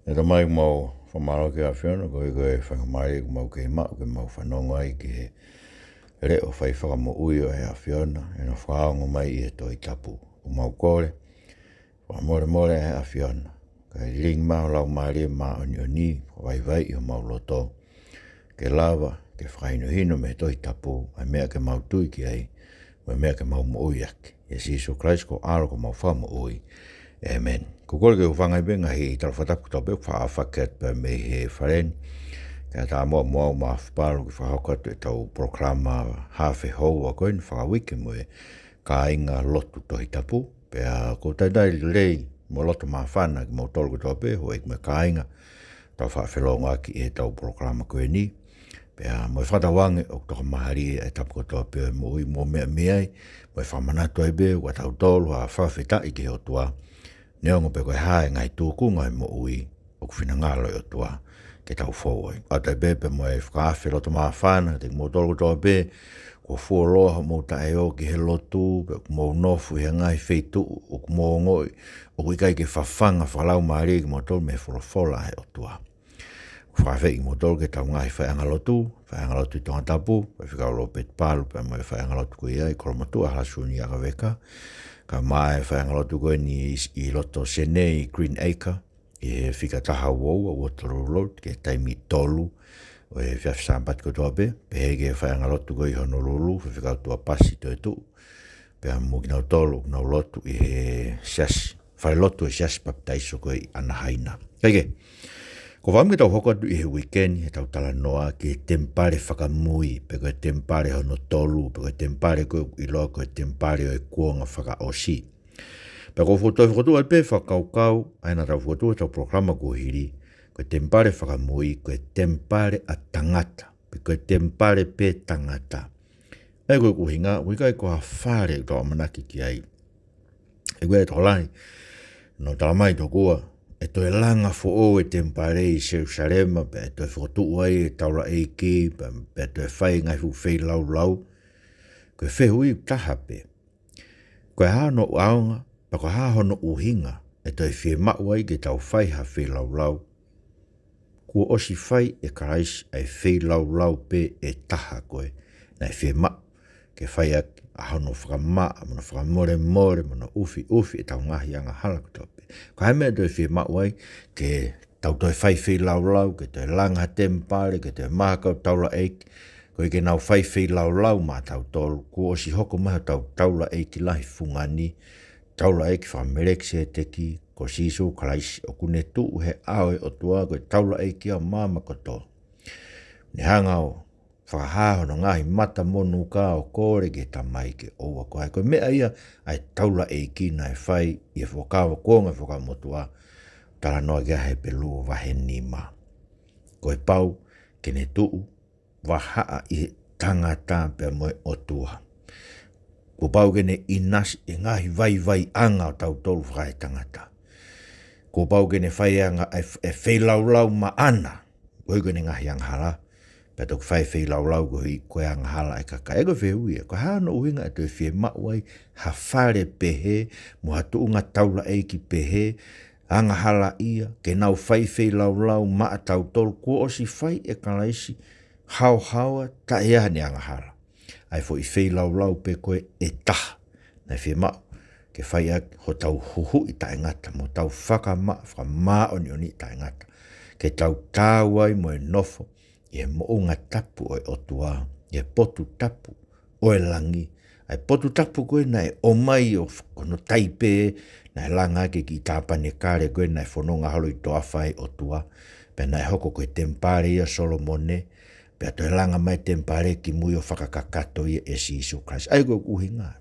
E ta mai mau whamaro ke a whiona, koe whangamari ko mau ke mau, ke mau whanongo ai ke reo whai whakamo ui o he a whiona, e no whaongo mai i e toi tapu. O mau kore, whamore more he a whiona. Kai ring mau lau maari ma oni oni, vai vai i o mau loto. Ke lava, ke whaino hino me toi tapu, ai mea ke mau tui ki ai, mai mea ke mau mo ui aki. E si Isu Christ ko aro ko mau whamo ui. Amen. Ko kore ke whangai benga hi tala whatapu tope whaafaket pe me he whareni. Ka tā mua mua ma whaparu ki whahokatu e tau proklama hawhi hou a koe ni whakawike mo e ka inga lotu tohi tapu. Pea ko taidai lei mo lotu ma whana ki mo tolu ki tope ho e me ka inga tau whawhelonga ki e tau proklama koe ni. Pea mo e whatawange o toka mahari e tapu ko tope mo i mo mea meai mo e whamanatu ai be wa tau tolu a whawhita i ki ho tua. Neongo pe koe hae ngai tūku ngai mo ui o kuwhina ngalo i o tua ke tau whauai. A tai bepe mo e whakawhi loto maa whana, te mo tolu toa be, ko fuoloha mo tae o ki he lotu, pe mo nofu he ngai wheitu o mo ngoi, o kui ke whawhanga whalau maari ki mo tolu me wholofola he o tua. Whawhi ki mo tolu ke tau ngai whaianga lotu i tonga tapu, pe whikau lo pet palu, pe mo e whaianga lotu kui ai, koromatua halasuni aka weka, ka mai whaianga lotu koe ni i loto sene i Green Acre, i whika taha wou a Waterloo Road, ke taimi tolu, o e whiawhi sampat ko toa pe, pe hege whaianga lotu koe i Honolulu, whika tua pasi to e tu, pe a muki nau tolu, nau lotu i he sias, whai lotu e sias baptaiso koe i Anaheina. Kege, ko whamu ke tau hokatu i he weekend, he tau tala noa ki Temipale whakamui, pe koe Temipale hono tolu, pe koe Temipale koe i loa koe Temipale o e kuonga whakaosi. Pe ko whotu ai pe whakaukau, aina tau whotu tau programa ko hiri, koe Temipale whakamui, koe Temipale a Tangata, pe koe Temipale pe Tangata. Ai koe kuhinga, wikai ko ha whare tau manaki ki ai. E koe e tolani, no talamai to kua, e toi langa fo o e Temipale i Jerusalema, pe e toi whotu ai e taura eiki, pe e toi whai ngai hu whai lau lau, koe whehui taha pe. Koe hano aonga, pa ko hono uhinga, e toi whi mau ai ke tau whai ha whi lau lau. Kua osi whai e karais ai whi lau lau pe e taha koe, nei whi mau, ke whai a hono whakamaa, mono whakamore mono ufi e tau ngahi anga hala kutope. Ko hai mea toi whi mau ai, ke tau toi whi lau lau, ke toi langa Temipale, ke toi mahakau taula eiki, ko ke nau whi lau ma tau tolu, kua osi hoko maha tau taula eiki lahi fungani, taula eiki whamerexia te ki, ko si Isu Christ o kune tu he aoe o tua koe taula eiki a mama koto. Ni hangau, whakahaho no ngahi mata monu ka o kore ke tamai ke oua koe. Koe mea ia ai taula eiki na e whai i e whakawa kuonga whakamotua, tala noa kia he pelu wahe nima. Koe pau kene tuu, wahaa i tangata pe moe o tua. Ko pau kene inasi e ngahi vai anga o tau tolu whakai tangata. Ko pau kene whai anga e whai lau ma ana. Koe kene ngahi anga hala. Pea tok whai lau koe anga hala e kaka. Ego whewia. Ko hano uhinga e toi whi mauai ha whare pehe. Mo hatu unga taula eiki pehe. Anga hala ia. Ke nau whai lau ma a tau tolu. Ko osi whai e kalaisi. Haua ta ea ni anga hala. Ai fo i whai lau pe koe e taha. Nei whi mau. Ke whai ak ho tau huhu i tae ngata. Mo tau whakamaa oni tae ngata. Ke tau tāwai mo e nofo. I e moonga tapu o e otua. I e potu tapu o e langi. Ai potu tapu koe nai o mai o kono taipe. Nai langa ke ki tāpane kare koe nai whanonga halo i toa whai otua. Pe nai hoko koe Temipale ia Solomone. Pea toi langa mai Temipale ki mui o whakakakato i e si Isu Christ. Ai koe kuhinga.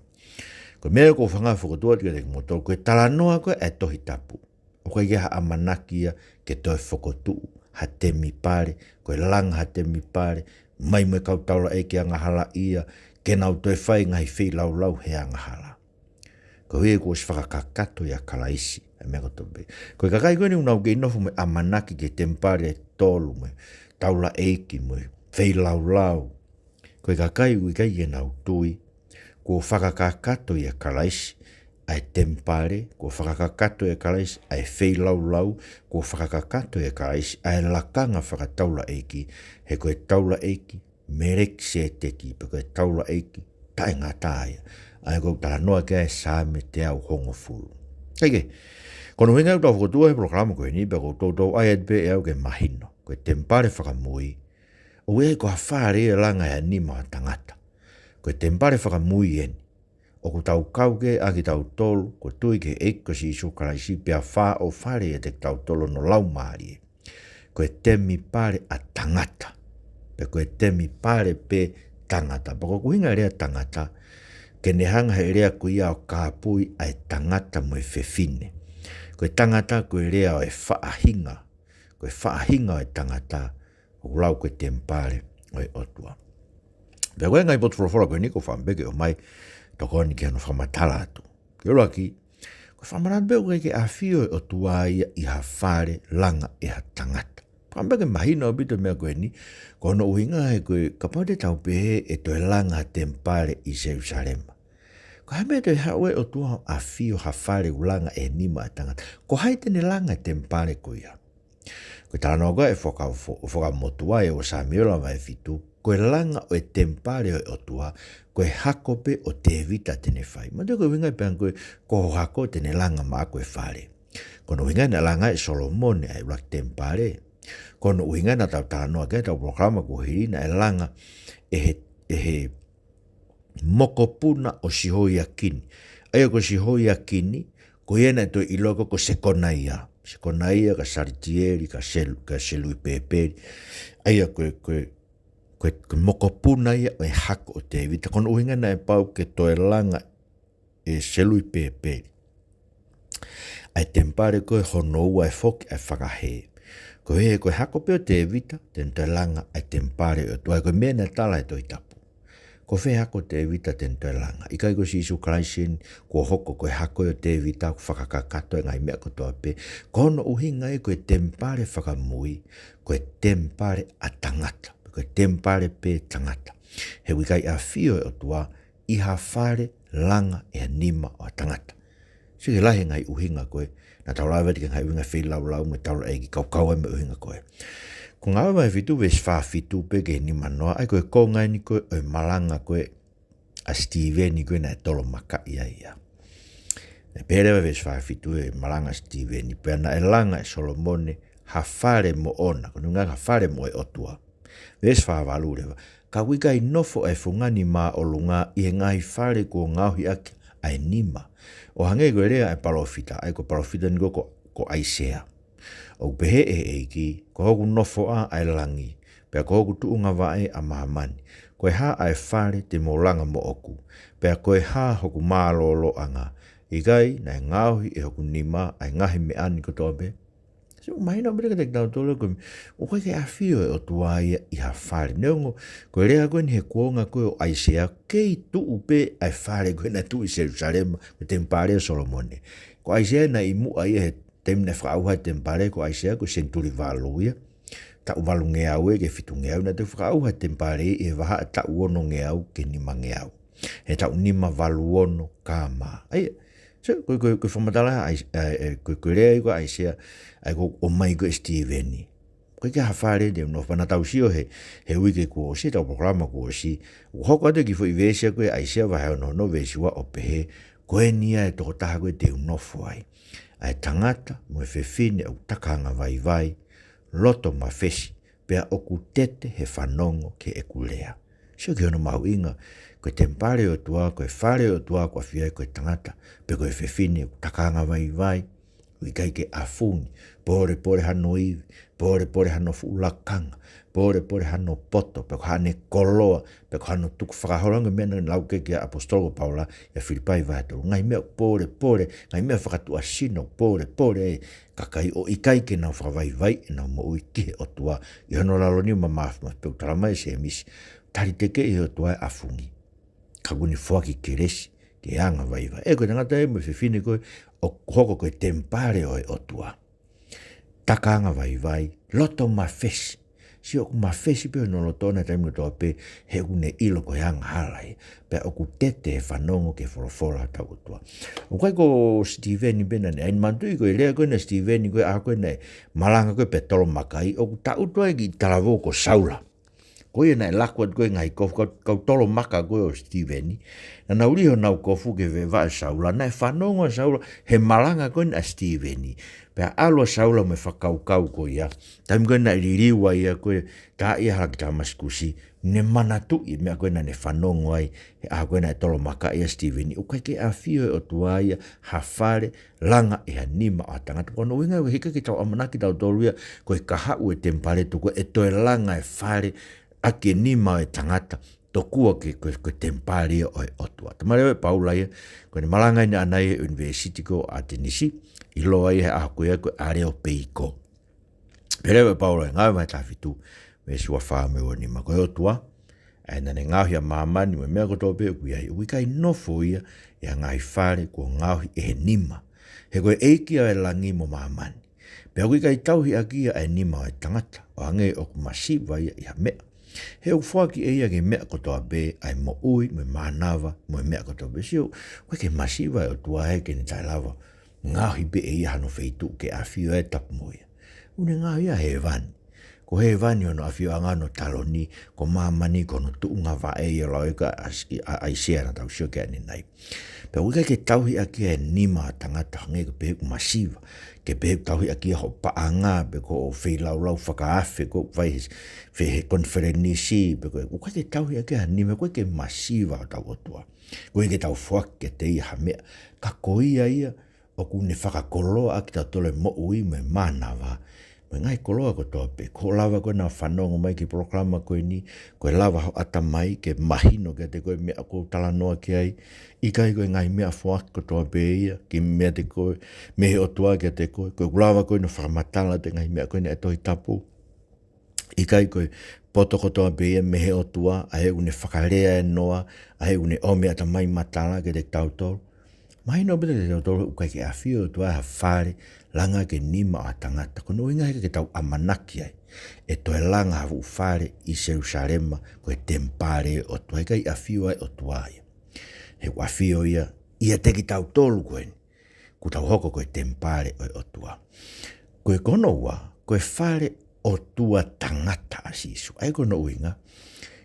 Koe mea ko whangai whakatua tika te kumotoa. Koe talanoa koe e tohi tapu. O koe ia ha amanakia ke toi whakotuu. Ha Temipale. Koe langa ha Temipale. Mai me kau taula e ki anga hala ia. Ke nau toi whai ngai whi lau he anga hala. Koe hui ko si whakakakato i a kalaisi. Koe kakai koe ni unau ke inofu me amanaki ke Temipale tolu me. Taula eiki me. Whai lau. Koe kakai ui kai e nau tui. Ko whakakakato i a kalaisi. ai Temipale, ko whakakakato e karaisi, ai whei lau, ko whakakakato e karaisi, ai lakanga whakataula eiki, he koe taula eiki, mereki se teki, pe koe taula eiki, tae ngā tāia, ai ko tala noa kia e sāme te au hongo fulu. Keike, kono winga u tau whakotua he programa koe ni, pe ko tau ai adbe e au ke mahino, koe Temipale whakamui, o e ko hawhare e langa e anima tangata, koe Temipale whakamui eni, o ko tau kauke a ki tau tolu, ko tui ke eiko si iso karaisi pia wha o whare e te tau tolu no lau maari e. Koe Temipale a tangata, pe koe Temipale pe tangata, pa ko kuhinga rea tangata, ke ne hanga he rea kuia o kāpui ai tangata mo e whewhine. Koe tangata koe rea o e whaahinga, koe whaahinga o e tangata, o lau koe Temipale o e otua. Pea koe ngai botu whorofora koe niko whambeke o mai, toko ni ke anu whamatala atu. Ke ola ki, koe whamaratu beo koe ke awhio e otua ia i ha whare langa e ha tangata. Whambeke mahina o bito mea koe ni, kono uhinga he koe kapau te tau pehe e toi langa Temipale i Jerusalema. Ko hame te haue otua a whio ha whare ulanga e nima a tangata. Ko haitene langa Temipale koia. Ko tāna oga e whakamotua e o Samuela mai fitu, koe langa o e Temipale o e otua, koe hakope o te vita tene whai. Ma te koe winga pean koe koho hako tene langa maa koe whare. Kono winga na langa e Solomone ai urak Temipale. Kono winga na tau tānoa kia tau programa ko hirina e langa e he mokopuna o sihoia kini. Aia ko sihoia kini, ko iena to iloko ko sekonaia. Sekonaia ka saritieri, ka selui peperi. Aia koe mokopuna ia o e hako o te vita. Kono uhinga na e pau ke toe langa e selui peperi. Ai Temipale koe honoua e foki e whakahe. Koe hako pe o te vita, ten toe langa ai Temipale o tua. Koe mena tala e toi tapu. Ko whe hako te vita ten toi langa. Ikai ko si isu kraisen, ko hoko koe hako o te vita, ko whakakakato e ngai mea ko toa pe. Kono uhinga e koe Temipale whakamui, koe Temipale a tangata. Koe Temipale pe tangata. He wikai a whio e o tua, i ha whare langa e anima o a tangata. Sige lahe ngai uhinga koe, na tau lawe tika ngai winga whi lau me tau egi kau e me uhinga koe. Ko ngā mai fitu ves wha fitu pe ke ni manoa, ai koe ko ngai ni koe o malanga koe a Steven ni koe na e tolo maka ia ia. E perewa ves wha fitu e malanga Steven ni pea na e langa e Solomone ha whare mo ona, kono ngā ha whare mo e otua. Ves wha walurewa, ka wika i nofo e fungani mā o lunga i he ngai whare ko ngauhi aki ai nima. O hange koe rea e parofita, ai ko parofita ni ko Aisea. O pehe e eiki, ko hoku nofo a ai langi, pea ko hoku tuunga wae a mahamani, koe ha ai whare te molanga mo oku, pea koe ha hoku maalolo anga, ikai na e ngauhi e hoku nima ai ngahi me ani ko toa pe. So mahina mbele ka te tau tolo koe, o koe ke awhio e o tuaia i ha whare. Neongo, koe rea koe ni he kuonga koe o Aisea, kei tuu pe ai whare koe na tuu i Jerusalema, ko Temipale o Solomone. Ko Aisea na imu ai he temne whakauha Temipale ko Aisea ko senturi waluia. Ta uwalu ngeau e ke fitu ngeau na te whakauha Temipale e waha ta uono ngeau ke nima ngeau. He ta unima waluono kama. Ai, so koe whamatala koe rea i ko Aisea ai ko o mai ko Steveni. Koe ke hawhare de no whanatau sio he wike ko o si tau programa ko o si. Hoko ate ki fo i vesia koe Aisea wahe no vesiwa o pehe koe nia e toko taha koe te unofo ai. Ai tangata mo e whewhine au takanga vai, loto ma whesi, pea oku tete he whanongo ke e kulea. Sio ki ono mau inga, koe Temipale o tua, koe whare o tua, koe whiai koe tangata, pe koe whewhine au takanga vai, wikai ke afuni, pore hano iwi, pore hano fuulakanga, pore hano poto, pe ko hane koloa, pe ko hano tuku whakahoranga mena lau keke a apostolo Paula ya Filipai vahetoro. Ngai mea pore, ngai mea whakatua sino, pore, kakai o ikai ke nau whakawai e nau mo ui kihe o tua, i hano laloni ma maafma, pe utaramai se emisi, tari teke i o tua e afungi. Kaguni fuaki ke resi, ke anga vai. E koe tangata e mo whiwhine koe, o hoko koe Temipale o e o tua. Takanga vai, loto ma whesi. Si o ku mawhesi pe no lo tona taimu toa pe he une ilo ko hanga halai. Pe o ku tete e whanongo ke wholofola tau utua. O kai ko Steveni bena ne, ain mantui ko lea koe na Steveni koe a koe na malanga koe pe tolo makai, o ku ta utua e ki talavo ko Saula. Koe na e lakuat koe ngai kofu, kau tolo maka koe o Steveni, na nauriho nau kofu ke veva e Saula, na e whanongo Saula, he malanga koe na Steveni, pea alo Saula me whakaukau koe ia, taim koe na iririwa ia koe, ta ia haki ta maskusi, ne manatu i mea koe na ne whanongo ai, he a koe na e tolo maka ia Steveni, o kai ke a fio e o tua ia, hawhare, langa e hanima o tangata, kono winga e hika ki tau amanaki tau tolu ia, koe kahau e Temipale tuko, e toe langa e whare, ake nima e tangata tokua ke Temipale o e otua. Tamare e paula ia, koe ni malanga ina anai e University ko a Tennessee, i loa ia a koe koe are o peiko. Pere e paula e ngāi mai tawhitu, me sua whāme o nima koe otua, e nane ngāhi a māmani me mea koto pe kui ai, ui kai nofo ia, ia ngāhi whare ko ngāhi e nima. He koe eiki a e langi mo māmani. Pea kui kai tauhi a kia e nima o e tangata, o ange o kumasiwa ia i ha mea. He u whaki e ia ke mea kotoa be ai mo ui, me mānawa, mo e mea kotoa be. Sio, koe ke masiwa e o tua he ke ni tai lava. Ngahi be e ia hano feitu ke a whio e tapu mo ia. Une ngahi ia he vani. Ko he vani ono a whio angano taloni, ko mamani, ko no tuunga va e ia lau eka a isea na tau sio ke ane nai. Pea uika ke tauhi a kia e nima a tangata hange ke peheku masiwa. Ke peheku tauhi a kia ho paanga, pe ko o whei lau whakaafe, ko vai he konferenisi, pe ko uika ke tauhi a kia nima, koe ke masiwa o tau otua. Koe ke tau whak ke te iha mea, ka koia ia, o kune whakakoloa a ki tau tole mo ui me manawa. Me ngai koloa ko toa pe, ko lava koe na whanongo mai ki proklama koe ni, koe lava ho ata mai ke mahino ke te koe mea ko talanoa ki ai, i kai koe ngai mea whaak ko toa pe ia, ki mea te koe, mehe o tua ke te koe, koe lava koe no whakamatala te ngai mea koe ne etoi tapu, i kai koe poto ko toa pe ia, mehe o tua, a he une whakarea e noa, a he une ome ata mai matala ke te tautoro. Mai no bete te tautoro ukai ke a whio tua ha whare, langa ke nima o tangata, kono inga heka ke tau amanaki ai, e toe langa hafu whare i Jerusalema, koe Temipale o tua, heka i a whio ai o tua ia. He a whio ia, ia teki tau tolu koe ni, ku tau hoko koe Temipale o tua. Koe kono ua, koe whare o tua tangata asisu, ai kono uinga,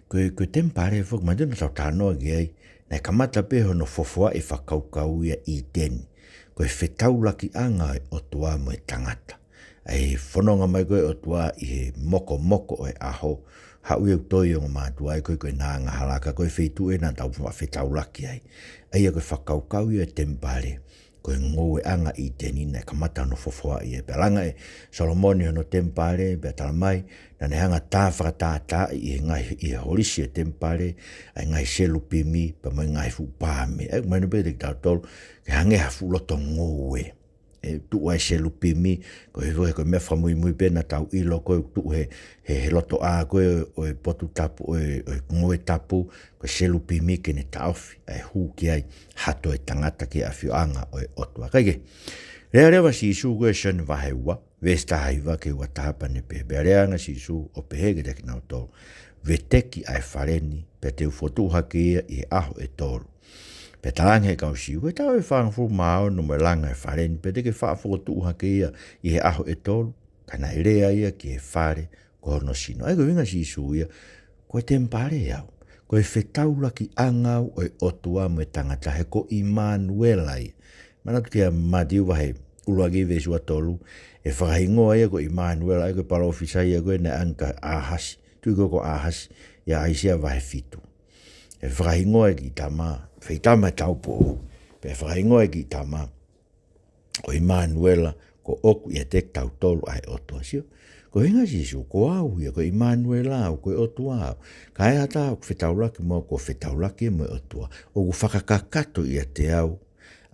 koe Temipale fok, mandina tau tānoa ki ai, nei kamata peho no fofoa e whakaukau ia i teni, koe whetau laki anga o tua mo e tangata. Ai whanonga mai koe o tua i he moko o e aho, hau iau toi o mātua ai koe nāanga halaka, koe whetu e nā tau whetau laki ai. Ai koe whakaukau ia Temipale, koe ngou e anga i teni nei kamata no fofoa i e. Pelanga e Solomoni no Temipale, pe talamai, na ne hanga tā whakatā i ngai i holisi e Temipale, ai ngai selupimi, pa mai ngai fupame. Ai mai nupe te tau tolu, ke hange hafu loto ngou e. E tu ai selupimi, koe koe me whamui pena tau ilo, koe tu he loto a koe o e potu tapu, o e ngou e tapu, koe selupimi ke ne tauwhi, ai hu ki ai hato e tangata ki a whioanga o e otua. Kaike, rea rewa si isu koe sen waheua, vesta haiwa ke ua tahapane pe, bea reanga si isu o pehege teki nau tolu, ve teki ai whareni, pe te ufotu hake ia i aho e tolu. Pe talang he kau si, koe tau e whangfu mao no me langa e whareni, pe teke whaafotu hake ia i he aho e tolu, kana e rea ia ki e whare, ko hono sino. Ai koe winga si isu ia, koe Temipale iau, koe whetau laki angau o e otua mo e tangata, he ko Immanuela ia. Manatu kia matiu wahe uluagi vesua tolu, e whakahingoa ia ko Immanuela, ai koe pala ofisa ia koe ne anka ahasi, tui ko ahasi, ia aisia wahe fitu. E whakahingoa ki tama, whaitama tau po, pe whakahingoa ki tama, ko Immanuela, ko oku ia tek tau tolu ai otua sio. Ko hinga sisu, ko au ia, ko Immanuela au, ko otua au. Ka ea ta au whetaulaki mo, ko whetaulaki mo otua. O ku whakakakato ia te au,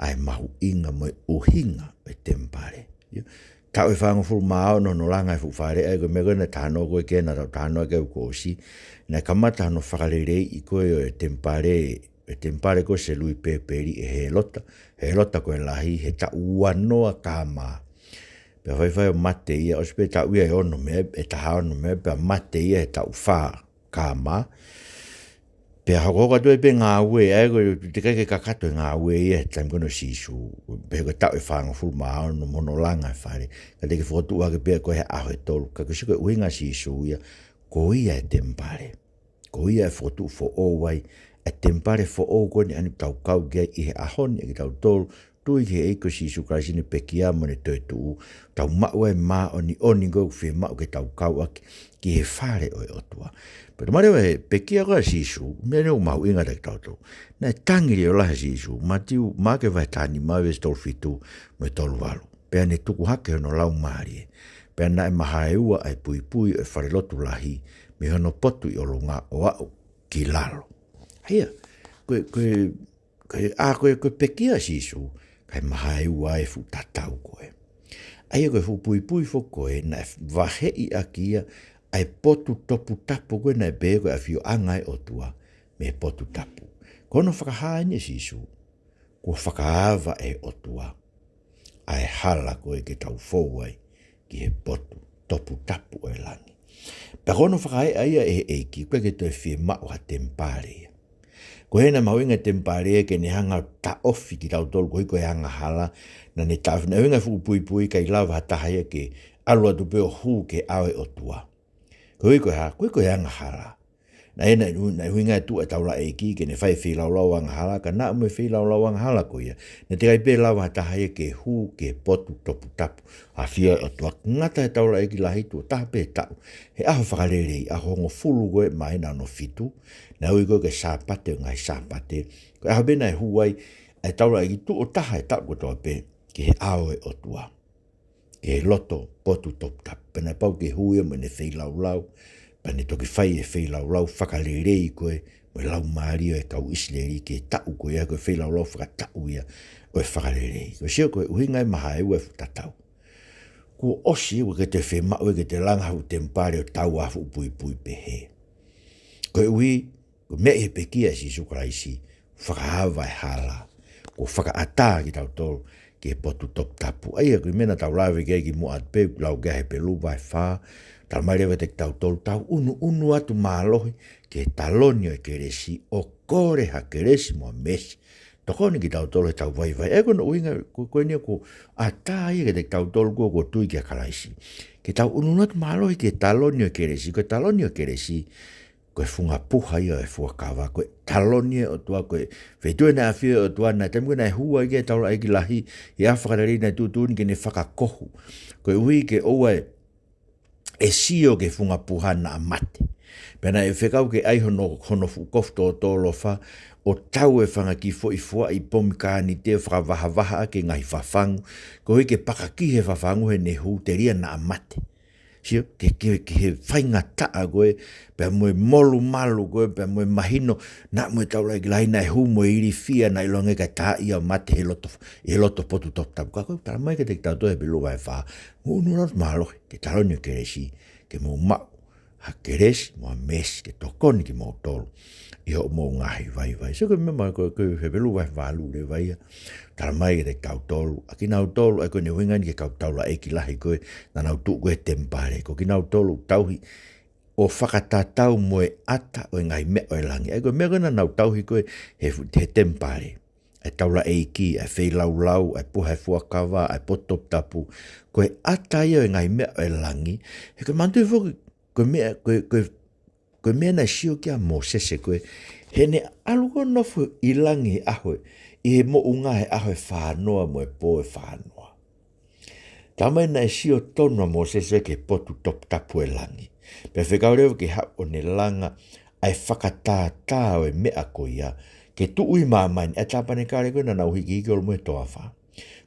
ai mahu inga mo uhinga e Temipale. Tau e whangafuru mao no langa e whare, ai ko me koe na tāno koe kena tau tāno ke u kōsi, na kamata no whakarerei i koe o e Temipale ko se lui peperi e he lota koe lahi, he ta uanoa kā maa. Pe whai o mate ia, o sepe tau ia e ono me, e taha ono me, pe mate ia e tau wha ka ma. Pe hakoka tu e pe ngā ue, e koe te kai ke kakato e ngā ue ia, taim kono sisu, pe koe tau e whanga fulu maa ono mono langa e whare, ka te ke whotu ake pe koe he aho e tolu, ka koe siko uinga sisu ia, ko ia e Temipale, ko ia e whotu fo o wai, e Temipale fo o koe ni anu tau kau kia i he ahoni e ki tau tolu, tui ki he eiko sisu kraisini pe kia mo ne toi tuu, tau maua e maa oni ngau whi mau ke tau kau aki, ki he whare o e otua. Pero mare e pekia koe sisu, mea neu mau inga te tautou. Nai tangiri o lahe sisu, matiu maa ke vai tani maa wes tolu fitu mo e tolu walu. Pea ne tuku hake hono lau maari e. Pea na e maha e ua ai pui pui e whare lotu lahi, me hono potu i olunga o au ki lalo. Hea, koe pekia sisu, kai maha e ua e fu tatau koe. Aia koe fu pui pui fo koe, na e vahe i akia, ai potu topu tapu koe na e be koe a fio angai o tua me potu tapu. Kono whakahaine sisu, ko whakaava e o tua, ai hala koe ke tau fōwai ki he potu topu tapu o e langi. Pa kono whakae aia e eiki, koe ke toi fie mau ha Temipale ia. Ko hena mauinga Temipale ke ne hanga ta ofi ki tau tolu koe koe hanga hala, na ne tau na winga fu pui pui kai lava hatahaya ke alua tu peo hu ke awe o tua. Koe koe anga hala. Na ena huinga tu e taula eiki ke ne whai whilau anga hala, ka na ume whilau anga hala ko ia. Ne te kai pe lawa hatahaya ke hu ke potu topu tapu. A whia o tua ngata e taula eiki lahi tu taha pe tau. He aho whakarerei, aho ngo fulu koe maina no fitu. Na hui koe ke sāpate o ngai sāpate. Koe aho bena e huai, e taula eiki tu o taha e tau ko toa pe, ke he aoe o tua. Ke loto potu top tap. Pena pau ke huia mo ne whilau, pane toki whai e whilau, whakalerei koe, mo lau maari o e kau isleri ke tau koe, koe whilau whakatau ia, o e whakalerei. Koe sio koe uhingai maha e ue whutatau. Ko osi ue ke te whemau e ke te langahau Temipale o tau afu pui pui pehe. Koe ui, koe mea e pekia si sukaraisi, whakahawa e hala, ko whakaata ki tau tolu, ke potu top tapu. Aia koe mena tau lawe kei ki mua atpe, lau gahe pe lupa e wha, tau mai rewa te tau tolu tau unu atu mahalohi, ke talonio e keresi, o kore ha keresi mua mesi. Tokoni ki tau tolu e tau vai. E kono uinga, koe nia ko ata ia ke te tau tolu ko tui ki a kalaisi. Ke tau unu atu mahalohi, ke talonio e keresi, koe talonio e keresi, koe funga puha ia e fuakawa, koe talonia o tua, koe whetue na awhia o tua, na temu na e hua i e taula eki lahi, i a whakarari na tūtūni ke ne whakakohu. Koe ui ke oua e sio ke funga puha na amate. Pena e whekau ke ai hono kofto o tōlofa, o tau e whanga ki fo i fua i pomikani te whakavaha ke ngai whafangu, koe ke pakakihe whafangu he ne hu te ria na amate. Sio, ke he whainga taa koe, pia moe molu malu koe, pia moe mahino, na moe taula i lahi nai hu moe iri fia na ilonge ka taa ia mate he loto potu top tapu. Ka koe, tala mai ke te tau tohe pilu vai wha, unu not mahalohi, ke talonio keresi, ke mo mau, ha keresi, mo mes, ke tokoni ki mo tolu, i ho mo ngahi vai. So koe mema koe he pilu vai walu le vai, tala mai ke te kau tolu, a ki nau tolu, a koe ne wingan ke kau taula eki lahi koe, na nau tu koe Temipale, ko ki nau tolu tauhi, o whakatatau moe ata o ngai mea o langi. A koe mea koe na nau tauhi koe, he Temipale, e taula eki, e whilau, e puha e fuakawa, e potop tapu, koe ata ia o ngai mea o langi, he koe mantu i koe mea na sio kia mo sese koe, he ne aluko nofu i langi ahoe, i he mo unga he ahoe whanoa mo e po e whanoa. Tamai na sio tonua mo sese ke potu top tapu e langi. Pe whekau rewa ki hap o ne langa ai whakatātā o e mea koia, ke tu ui māmaini, e tāpane kare koe na nau hiki hiki olu mo e toa wha.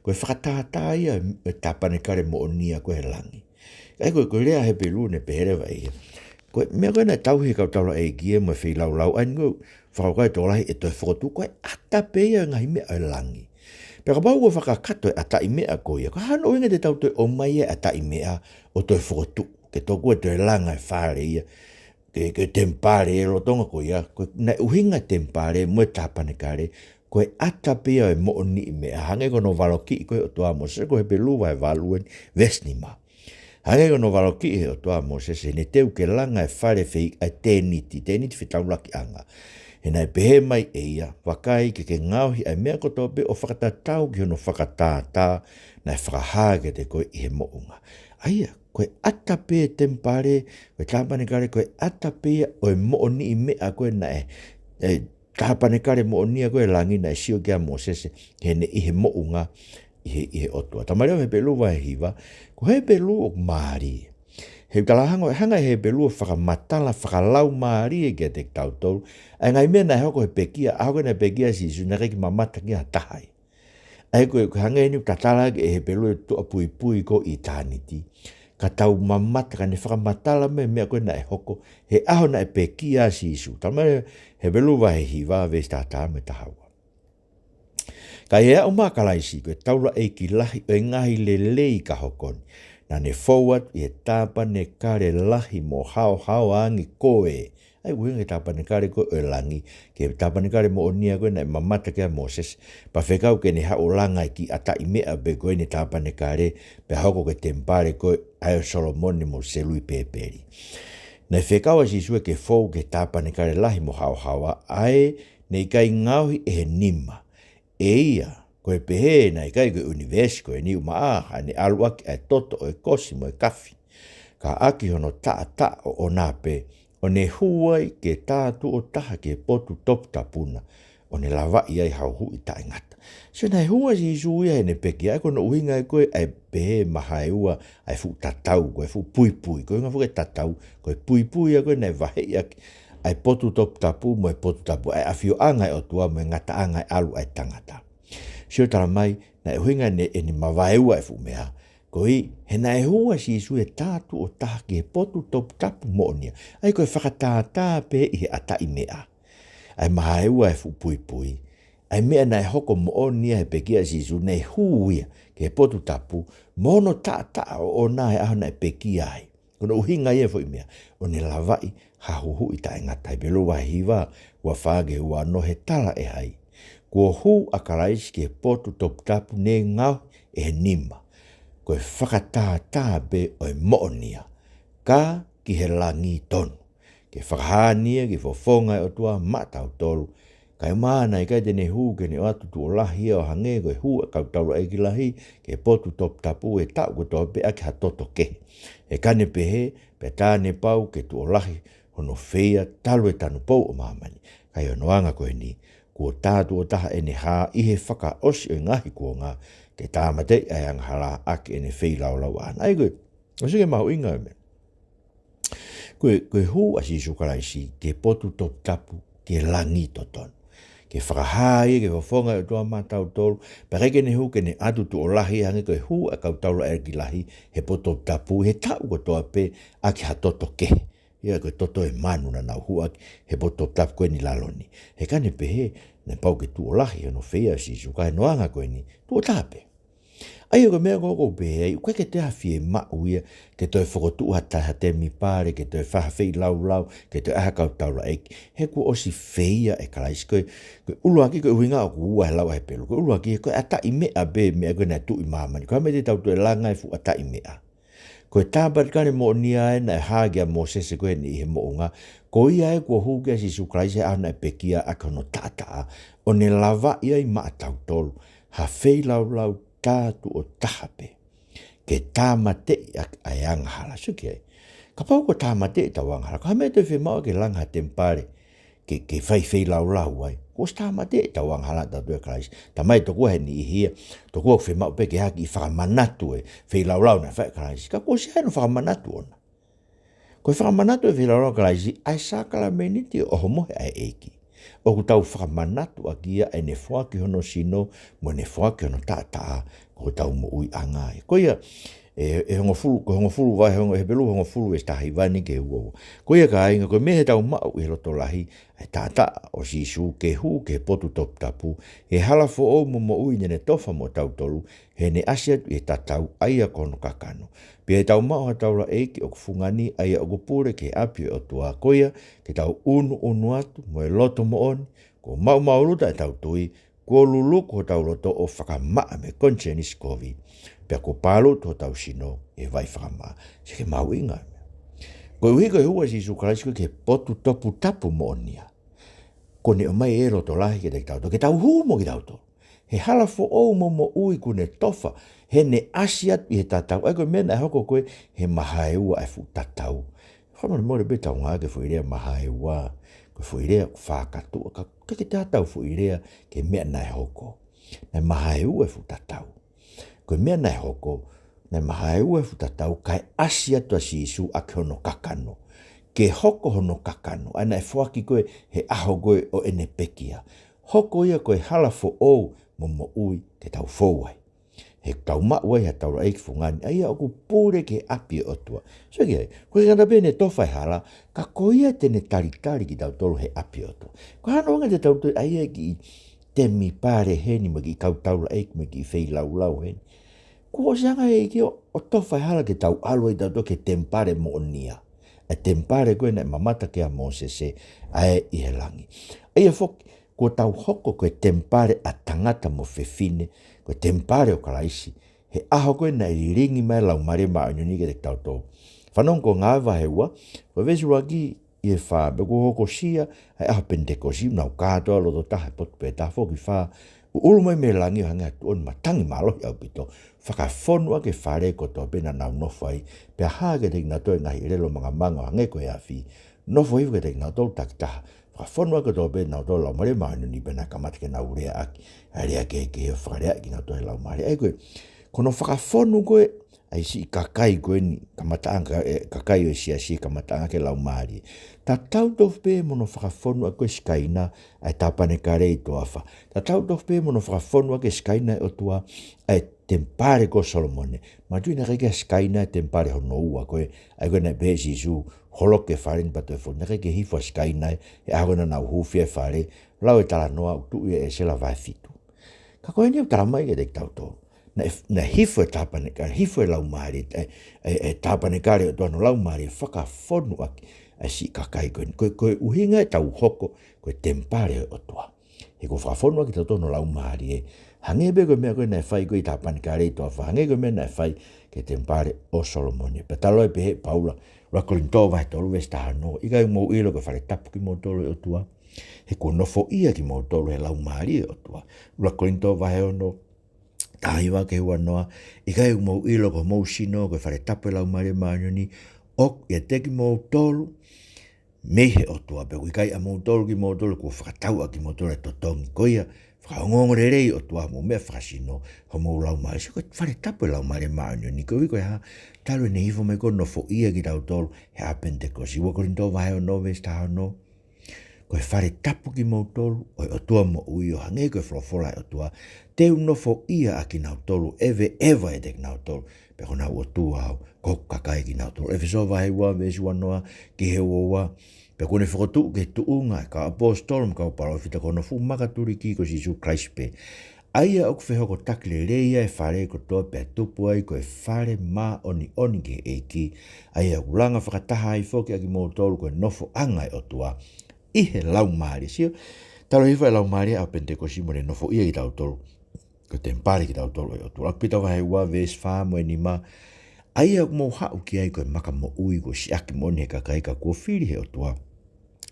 Koe whakatātā ia e tāpane kare mo o nia koe he langi. Kai koe rea he pelu ne peherewa ia. Koe mea koe na tauhi kau taula e kia mo e whilau, ai ngau whakaukai tōlahi e toi whakotu, koe ata peia ngai mea o langi. Peka pau koe whakakato e ata i mea koia, koe hano inga te tau toi o mai e ata i mea o toi whakotu, ke tōku e toi langa e whare ia, ke Temipale e lotonga koia, koe na uhinga Temipale mo e tāpane kare, koe ata pia e mo ni me hange kono valoki koe o toa mo se koe pelu vai valuen vesnima. Hange kono valoki e o toa mo se ne teu ke langa e whare whei a teniti whitaulaki anga. E nei pehe mai e ia, wakai ke ngauhi ai mea koto pe o whakatatau ki hono whakatātā nei whakahāge te koe i he mounga. Aia, koe ata pe Temipale, koe tāpane kare koe ata pe o e mo ni i mea koe na e tāpane kare mo ni a koe langi na e sio kia Mosese, he ne i he mounga i he otua. Tamareo he pelu vai hiva, ko he pelu o maari. He kalahango hanga he pelu o whakamatala, whakalau maari e kia te tautou. Ai ngai mea na hoko he pekia, ahoko na pekia si su na reiki mamata kia tahai. Ai koe hanga eni tatala e he pelu e tua pui pui ko i tāniti. Ka tau mamata ka ne whakamatala mea koe na e hoko. He aho na e pekia si su. Tamareo he pelu vai hiva ves tātā me tahawa. Ka ea o makalaisi koe taula e ki lahi o ngahi le lei ka hokoni. Na ne forward i e tāpa ne kare lahi mo hao angi koe. Ai uenga tāpa ne kare koe o langi. Ke tāpa ne kare mo onia koe na e mamata kia Moses. Pa whekau ke ne hao langa ki ata i mea be koe ne tāpa ne kare. Pe hoko ke Temipale koe ai o Solomoni mo selui peperi. Na whekau a si sue ke fou ke tāpa ne kare lahi mo hao ai ne kai ngauhi e he nima. E ia, koe pehe na i kai koe universi koe ni umaa, ne aluaki ai toto o e kosi mo e kafi. Ka aki hono ta o nape, o ne huai ke tātu o taha ke potu topu tapuna, o ne lawai ai hauhu i Tangata. So nei hua si suia ne peki, ai kono uhinga e koe ai pehe mahai ua, ai fu tatau, koe fu pui, koe nga fuke tatau, koe pui a koe nei vahei aki, ai potu topu tapu mo e potu tapu ai awhio angai o tua mo e ngata angai alu ai Tangata. Sio tala mai na e huinga ne e ni mawaeua e fu mea. Koi he na e hua si isu e tātu o taha ki he potu topu tapu moonia. Ai koe whakatātā pe i he ata i mea. Ai mahaeua e fu pui. Ai mea na e hoko moonia he pekia si isu ne huia ki he potu tapu mono tā o nā he aho na e pekia ai. Kono uhinga ia fo i mea. O ne lawai hahuhu i Tangata. Ai belo wahiwa ua whage ua no he tala e hai. Kua hu a karaisi ki he potu topu tapu ne ngau e he nima. Koe whakatātā be o e moonia. Ka ki he langi tonu. Ke whakahania ki fofonga o tua matau tolu. Kai maana i kai tene hu ke ne atu tu o lahi o hange koe hu a kautaura e ki lahi ke potu topu tapu e tau ko toa pe a ki hatoto ke. E kane pehe pe tāne pau ke tu o lahi hono whea talu e tanu pou o mamani. Kai o noanga koe ni. Kua tātu o taha e ne hā i he whaka osi o ngahi kua ngā ke tāmate ai anghala ake e ne whei lau ana. Ai koe, o sige mahu inga me. Koe hu a si sukaraisi ke potu topu tapu ke langi totonu. Ke whakahāi ke wafonga o tua mātau tolu, pareke ne hu ke ne atu tu o lahi hange koe hu a kautaura e ki lahi he potu tapu he tau ko toa pe a ki hatoto ke. Ia koe toto e manu na nau huaki he poto tapu koe ni laloni. He kane pehe ne pau ke tu o lahi ano whea si suka he noanga koe ni tu o tape. Ai o mea koko pehe ai koe ke te hawhi e mau ia ke toi whakotu hata ha Temipale ke toi whahawhi lau ke toi aha kautaura eiki. He kua osi whea e karaisi koe uluaki koe uhinga o kua he lau he pelu. Koe uluaki koe ata i mea be mea koe na tu i mamani. Koe me te tau tu e langa e fu ata i mea. Koe tāpat kane mo nia e na e hāgia Mosese koe ni he moonga. Ko ia e kua hūkia si sukraise ana e pekia a kono tātaa. O ne lava ia i maa tau tolu. Ha whei lau tātu o tahape. Ke tāmate a anghala. Suki ai. Ka pau ko tāmate i tau anghala. Ka me te whi mau ke langa Temipale. Ke whai lau ai. Ko tāmate i tau anghala tātu e karaisi. Ta mai toko he ni i hia. Toko whi mau pe ke haki i whakamanatu e whi lau na whai karaisi. Ka ko si hai no whakamanatu ona. Ko whakamanatu e whi lau karaisi. Ai sākala meniti o homohe ai eiki. O ku tau whakamanatu a kia e ne whaki hono sino mo ne whaki hono tātaa. Ko tau mo ui angai. Ko ia e hongo fulu vai hongo he belu hongo fulu e tahi vani ke uo. Ko ia ka ainga ko me he tau mau i loto lahi e tata o sisu ke hu ke potu top tapu e hala fo o mo ui ne tofa mo tau tolu he ne asiat e tatau aia kono kakano. Pia tau mau ha taura eiki o kufungani aia o kupure ke api o tua koia ke tau unu atu mo e loto mo oni ko mau luta e tau tui Ko luluku tau loto o whakamaa me konchenis kovi. Pea ko palo to tau sino e vai whakamaa. Se ke mau inga. Ko ui ko hua si Jesu Christ ko ke potu topu tapu mo onia. Ko ne o mai e roto lahi ke te tau to. Ke tau huu mo ki tau to. He hala fo o mo ui kune tofa. He ne asiat i he tatau. Ai koe mena e hoko koe he maha e ua e fu tatau. Whamare more be tau ngā ke fu irea maha e ua. Ko fu irea whakatua. Ka ke tatau fu irea ke mea na e hoko. Na maha e ua e fu tatau. Ko mea na e hoko. Na maha e ua e fu tatau. Kai asiat tua si isu a ke hono kakano. Ke hoko hono kakano. Ana e fuaki koe he aho koe o ene pekia. Hoko ia koe hala fo o mo ui ke tau fōwai. He tau mawai ha tau raiki fungani. Aia oku pūre ke api o tua. So kia, koe kanda pene tofai hala, ka koia tene taritari ki tau tolu he api o tua. Ko hana onga te tau tui aia ki Temipale heni ma ki kau tau raiki ma ki whei lau heni. Ko o sianga e ki o tofai hala ke tau alo i tau to ke Temipale mo onia. A Temipale koe na mamata ke a Mosese ae i he langi. Aia foki, ko tau hoko koe Temipale a tangata mo whewhine, koe Temipale o kalaisi, he aho koe na iriringi mai lau mare maa nyoni ke te tau tō. Whanong ko ngāwa he ua, koe vesu waki i e whā, be ko hoko sia, hei aho pentekosi, nau kātoa lo to taha potu pe ta whoki whā, ulu mai me langi o hanga tuon matangi malo i au pito, whakawhonua ke whare ko tō pena nau nofai, pe haa ke te ina toi ngahi relo mga manga o hange koe a whi, nofo hiu ke te ina tō takitaha, whakawhonua ke tō pena nau tō lau mare maa nyoni pena kamata ke nau rea aki, a rea ke heo whakarea ki nau tō he lau mare, ai koe, kono whakawhonu koe, ai si kakai koe ni kamataanga, kakai o si kamataanga ke lau maari. Ta tau tof pe mono whakawhonu a koe skaina ai tāpane karei toa wha. Ta tau tof pe mono whakawhonu a ke skaina o tua ai Temipale ko Solomone. Ma tui na keke skaina ai Temipale hono ua koe ai koe na be si su holoke wharin pato e fo. Na keke hifo skaina e ahona na uhufia whare lau e tala noa utu e sela vai fitu. Ka koe ni au taramai ke te tau tō. Na hifo e tāpane kare, hifo e lau maari, e tāpane kare o toano lau maari, whakawhonu aki, a si kakai koe, koe uhinga e tau hoko, koe Temipale o toa. He ko whakawhonu aki tau toano lau maari, hangebe koe mea koe na e whai koe tāpane kare i toa, hangebe koe mea na e whai ke Temipale o Solomone. Pa talo e pehe Paula, rakolin tō vai tolu vesta hano, ikai mou ilo koe whare tapu ki mou tolu o toa, he ko nofo ia ki mou tolu he lau maari o toa, rakolin tō vai ono, tahiwa ke hua noa, i kai mou ilo ko mou sino, ko whare tapu lau mare maanyoni, ok, ia teki mou tolu, mehe o tua, pe i kai a mou tolu ki mou tolu, ko whakatau a ki mou tolu e totongi, ko ia, whakaongongore rei o tua, mou mea whakasino, ho mou lau mare, ko whare tapu lau mare maanyoni, ko i ha, talu e ne hifo me ko no fo ia ki tau tolu, he apente ko si, wakorinto vahe o no, vesta o no, ko whare tapu ki mou tolu, o tua mo ui o hange koe wholofola o tua, te unofo ia a ki nau tolu, eve eva e te ki nau tolu, pe kona ua tua au, koko kakai ki nau tolu, ewe so vahe ua, vesu anoa, ki he ua, pe kone whakotu ke tuunga, ka apostolum, ka uparo, whita kono fu makaturi ki ko si Jesu Christ pe, aia ok whehoko takile reia e whare ko toa pe tupu ai ko e whare mā oni ke eiki, aia ulanga whakataha i whoki aki mou tolu ko e nofo angai o tua, i he lau maari, sio, talo hifa e lau maari a pentekosi mo ne nofo ia i tau tolu, ko Temipale ki tau tolu e o tua, akpita wahe ua, ves wha mo e ni ma, aia mo hau ki ai ko e maka mo ui ko si aki mo ni he kakai ka kua whiri he o tua,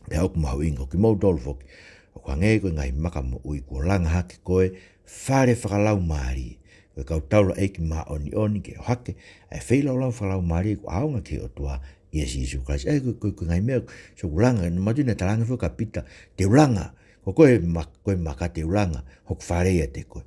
pe au kumau ingo ki mou tolu whoki, o kua ngei ko ngai maka mo ui ko langa haki koe, whare whakalau maari, ko e kau taula eiki mā oni ke o hake, e wheilau lau whakalau maari ko aunga ki o tua, ia si Jesu Christ, koe ngai mea, so ulanga, matu na talanga fo kapita, te ulanga, koe maka te ulanga, hok whareia te koe.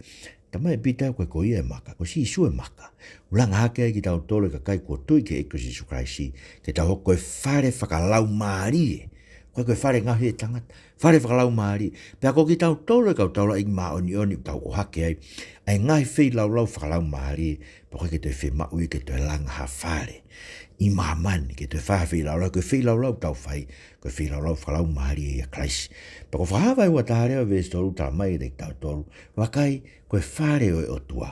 Tama e pita koe ia e maka, ko si isu e maka. Ulanga hake ai ki tau tolo ka kai kua tui ke eko Jesu Christ, ke tau hok koe whare whakalau maari e, koe whare ngahi e tangata, whare whakalau maari, pia ko ki tau tolo kau taula ing maa oni tau o hake ai ngahi whei lau whakalau maari, pa koe ke toi whi maui ke toi langa ha whare. I mamani ke te whawhi lau, koe whi lau tau whai, koe whi lau whalau mahari e a Christ. Pa ko whahawai ua taharea ves tolu tala mai e tau tolu, wakai koe whare o tua.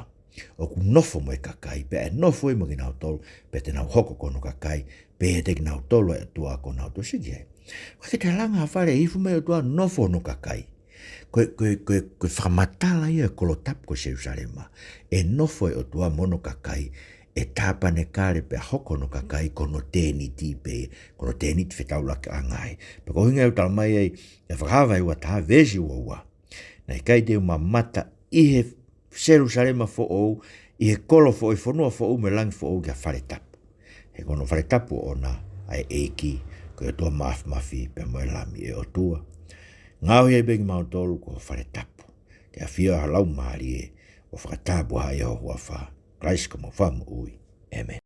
O ku nofo mo e kakai, pe e nofo e mo ki nau tolu, pe te nau hoko kono kakai, pe e te ki nau tolu e tua ko nau to sigi ai. Koe ke te langa whare hifu mai o tua nofo no kakai. Koe whamatala ia kolo tapu ko Jerusalema. E nofo e o tua mono kakai. E tāpane kāre pe hoko no kakai kono tēni tipe. Kono tēni te whetau laka angai. Pe ko hinga utala mai ei. E whakawai wa tā vesi ua. Nei kai te mata ihe Jerusalema fo ou. Ihe kolo fo i whanua fo ou me langi fo ou kia whare tapu. He kono whare tapu ona ai eiki. Ko e tua mafi pe moe lami e o tua. Ngau hei bengi mautolu ko whare tapu. Te a whia halau maari e o whakatapu hai o hua wha. Christ ko mo whamu ui. Amen.